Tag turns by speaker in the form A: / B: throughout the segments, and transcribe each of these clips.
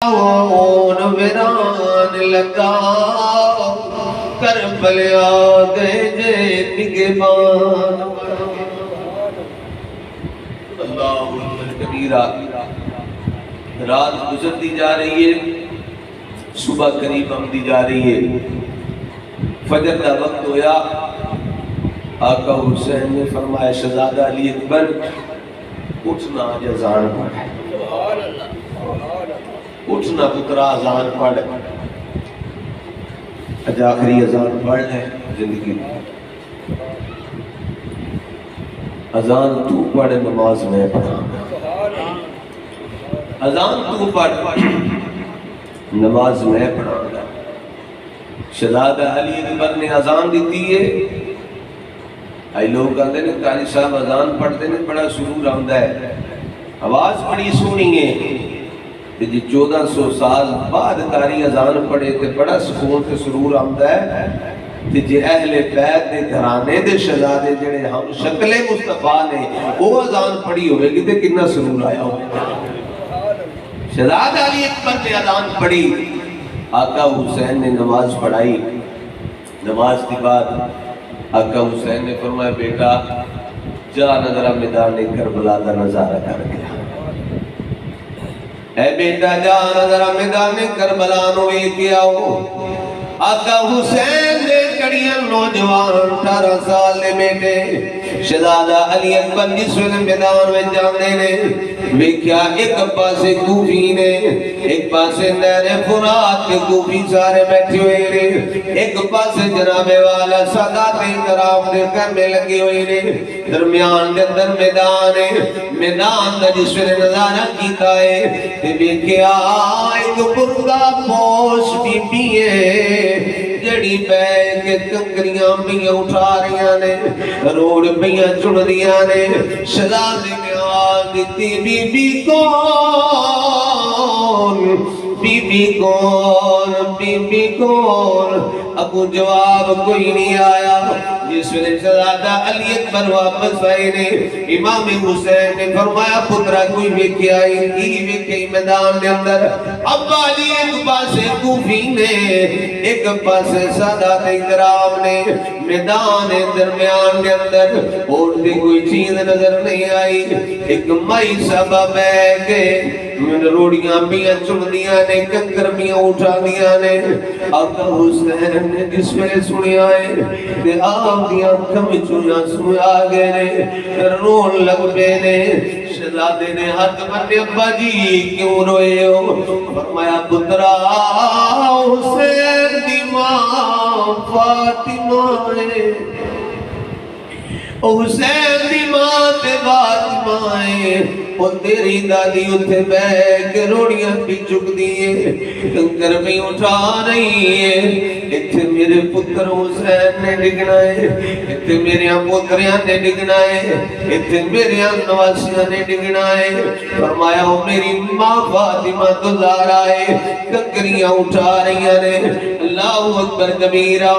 A: اون ویران لگا کربلا دے جے نگہبان اللہ اکبر کبیرہ رات گزرتی جا رہی ہے، صبح قریب آمدی جا رہی ہے، فجر کا وقت ہویا۔ آقا حسین نے فرمایا شہزادہ علی اکبر اٹھنا آج اذان پڑھ، اٹھنا پترا اذان پڑھ، آج آخری اذان پڑھ ہے زندگی میں، اذان تو پڑھ نماز میں پڑھا، اذان تو پڑھ نماز میں پڑھا گا۔ شہزادہ علی اکبر نے اذان دیتی ہے، آئی لوگ کہتے ہیں قاری صاحب اذان پڑھتے ہیں بڑا سرور آمدہ ہے، آواز بڑی سونی ہے، جی 1400 سال بعد قاری اذان پڑھے تھے بڑا سکون تے سرور آمدہ ہے، جی اہل بیت دے گھرانے دے شہزادے جڑے ہم شکل مصطفیٰ نے وہ اذان پڑھی ہوئے گی تے کتنا سرور آیا ہوئے۔ شہزادہ علی اکبر نے اذان پڑھی، آقا حسین نے نماز پڑھائی، نماز کے بعد آقا حسین نے فرمایا بیٹا جا نظرہ میدان کربلا دا نظارہ کر گیا، اے بیٹا جا نظرہ میدان کربلا نوے کیا ہو۔ آقا حسین دے کڑیاں نوجوان 18 سال دے بیٹے شہزادہ علی اکبر جس وقت میدان میں جانے نے ویکھیا ایک پاسے کوفی نے، ایک پاسے نہر فرات کے کوفی سارے بیٹھے ہوئے نے، ایک پاسے جناب والا سادات کرام دے کر میں لگے ہوئے نے، درمیان دے اندر میدان ہے، میدان دا جس وقت نظارہ کیتا ہے تے ویکھیا ایک برقع پوش بی بی ہے جڑی بیگ کے کنکریاں بیاں اٹھا رہیاں نے، روڑ بیاں چڑ دیاں نے۔ شہزادے نے آواز دیتی بی بی کون، بی بی کون، بی بی کون، ابو جواب کوئی نہیں آیا۔ جس وقت شہزادہ علی اکبر واپس آئے نے، امام حسین نے فرمایا پترا کوئی ویکھیا ہی میدان دے اندر، ابا علی ایک پاسے کوفی نے ایک پاسے سادات کرام نے، میدان درمیان دے اندر اور دی کوئی چیز نظر نہیں آئی۔ ایک مائی صاحبہ بیٹھ کے روڑیاں بیاں چڑھدیاں نے، کنکر بیاں اٹھا دیا نے۔ آقا حسین نے جس میں سنی آئے کہ آپ دیاں کم چویاں سنی آگے نے، رون لگ بے نے۔ شہزادے نے ہاتھ بندے ابا جی کیوں روئے ہو؟ فرمایا پترا حسین دی ماں فاطمہ ہے، حسین دی ماں تے فاطمہ ہے، وہ تیری دادی اتھے بیٹھ کے روڑیاں بھی چک دیئے، کنکر بھی اٹھا رہی ہے۔ اتھے میرے پتر حسین نے ڈگنا ہے، اتھے میرے پتریاں نے ڈگنا ہے، اتھے میرے نواسیاں نے ڈگنا ہے۔ فرمایا ہو میری ماں فاطمہ تو زہرا ہے، کنکریاں اٹھا رہی ہیں۔ اللہ اکبر کبیرہ۔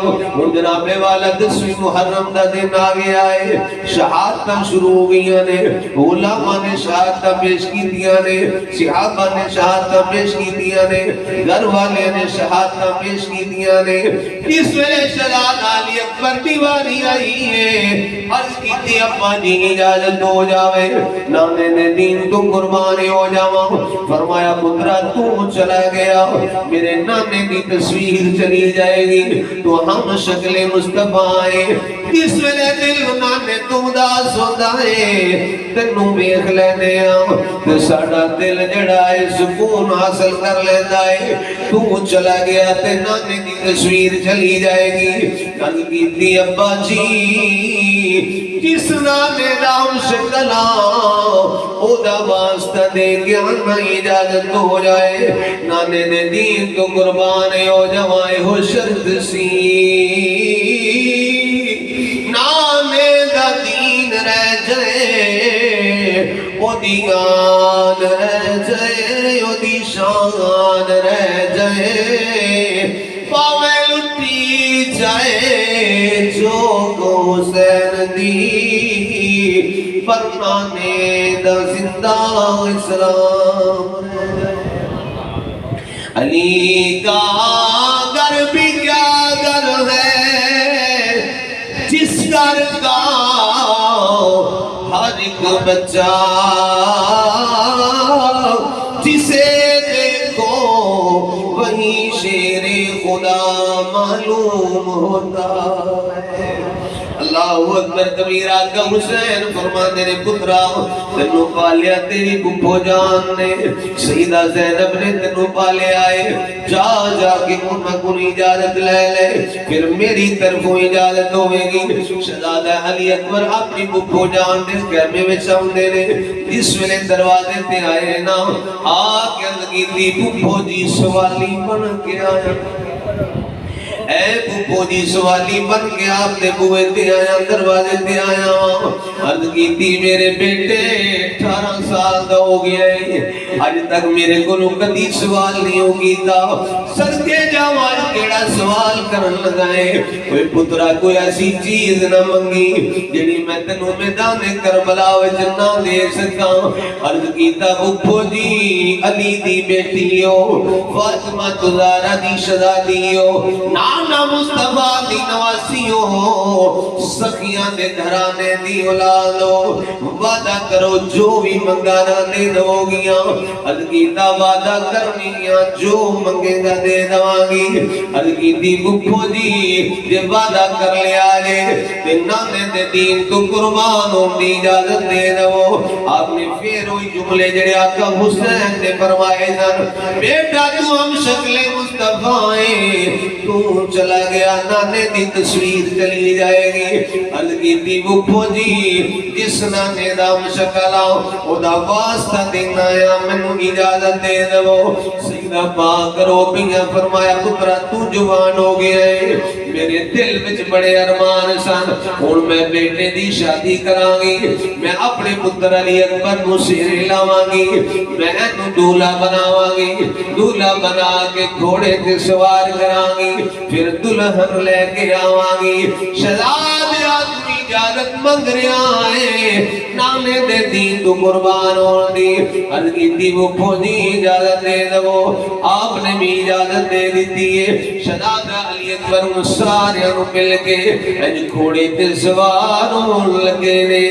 A: جناب والا 10ویں محرم دا دن آ گیا ہے، شہادتاں شروع ہو گئی ہیں، علماء نے شہادتاں پیش کی دیا نے، صحابہ نے شہادتاں پیش کی دیا نے، گھر والے نے شہادتاں پیش کی دیا نے۔ اس ویلے شہزادہ علی اکبر کی باری آئی ہے، عرض کی تھی ابا جی اجازت ہو جاوے، نانے نے دین تو قربانی ہو جاواں۔ فرمایا پترا تو چلا گیا میرے نانے کی تصویر چلی جائے گی تو ہم شکل مصطفیٰ آئے۔ اس ویلے دل نانے تم داس ہوتا ہے، تنوں بیخ لینے آؤ تو ساڑا دل جڑا ہے سکون حاصل کر لیتا ہے۔ تو چلا گیا تے نانے کی تصویر چلی جائے گی۔ کل کی تھی ابا جی جس نانے دام شکلا او دا واسطہ دے گیا نا اجازت ہو جائے، نانے دے دین تو قربان ہو جوائے ہو شرط سی، نانے دا دین رہ جائے او دی آن رہ جائے، او دی شان رہ جائے، پاوے لٹی جائے جو کو حسین دی، پر نانے دا زندہ اسلام۔ علی کا گھر بھی کیا گھر ہے، جس گھر کا ہر ایک بچہ جسے دیکھو وہی شیر خدا معلوم ہوتا ہے۔ اللہ اکبر کبیرہ کا حسین فرماتے نے پترا تینوں پالیا تیری پھپھو جان نے، سیدہ زینب نے تینوں پالے آئے، جا جا کے انہاں کو اجازت لے لے، پھر میری طرفوں اجازت ہوئے گی۔ شہزادہ علی اکبر اپنی پھپھو جان دے خیمے میں چاہندے نے، جس ویلے دروازے تے آئے نا آ کے لگی تھی پھپھو جی سوالی بن کے آیا، اے پھپھو جی سوالی بن کے آپ نے بوئے تے آیا، دروازے تے آیا، عرض کی تھی میرے بیٹے 18 سال دا ہو گیا ہے، آج تک میرے کو کدی سوال نہیں ہو گیتا، صدقے جاوان کیڑا سوال کرن لگائے، کوئی پترا کوئی ایسی چیز نہ منگی جنہی میں تنوں میدان کربلا وچ نہ دے سکا۔ عرض کیتا پھپھو جی علی دی بیٹی ہو، فاطمہ زہرا دی شہزادی ہو، نانا مصطفیٰ دی نواسی ہو، سخیاں دے گھرانے دی اولاد ہو، وعدہ کرو جو بھی منگانا دے دو گیا۔ عرض کیتا وعدہ کرنیاں جو منگے گا دے دوانگی۔ عرض کیتی پھپھو جی جے وعدہ کر لیا جے تے نانے دے دین تو قربان ہون دی اجازت دے دو۔ آپ نے پھر وہی جملے جڑے آقا حسین نے فرمائے سن، بیٹا تو ہم شکل مصطفیٰ ہے، تو چلا گیا نانے دی تصویر چلی جائے گی۔ عرض کیتی پھپھو جی جس نانے دا شکل او دا واسطہ دینا یا مینوں اجازت دے دو۔ سیدہ پاک رو پیاں فرمایا پترا تو جوان ہو گیا ہے، میرے دل وچ بڑے ارمان سن، ہن میں بیٹے دی شادی کراں گی، میں اپنے پتر علی اکبر نوں سیرے لاواں گی، میں اینوں دولہا بناواں گی، دولہا بنا کے گھوڑے تے سوار کراں گی، پھر دلہن لے کے آواں گی۔ شہزادے آدمی اجازت منگ رہا ہے نانے دے دین تو قربان ہون دی۔ عرض کیتی پھپھو جی اجازت دے دو، آپ نے بھی اجازت دے دیتی ہے۔ شہزادہ علی اکبر ان سارے مل کے گھوڑے تے سوار ہون لگے نے۔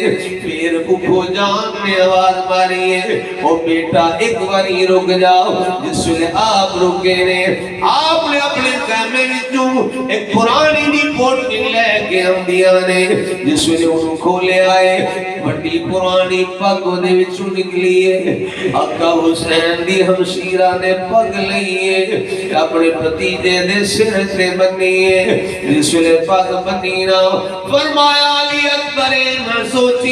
A: پھر پھپھو جان نے آواز ماری ہے او بیٹا ایک باری رک جاؤ۔ جس ویلے آپ رکے نے آپ نے اپنے خیمے وچوں ایک پرانی دی پوٹلی لے کے آندیاں نے، جس ویلے انہوں کھولے آئے بڑی پرانی پگ دے وچوں نکلی ہے۔ آقا حسین دی ہمشیرہ نے پگ لئی ہے، اپنے بھتیجے دے سر تے بنی ہے، جس ویلے پگ بنی نا فرمایا علی اکبر نہ سوچی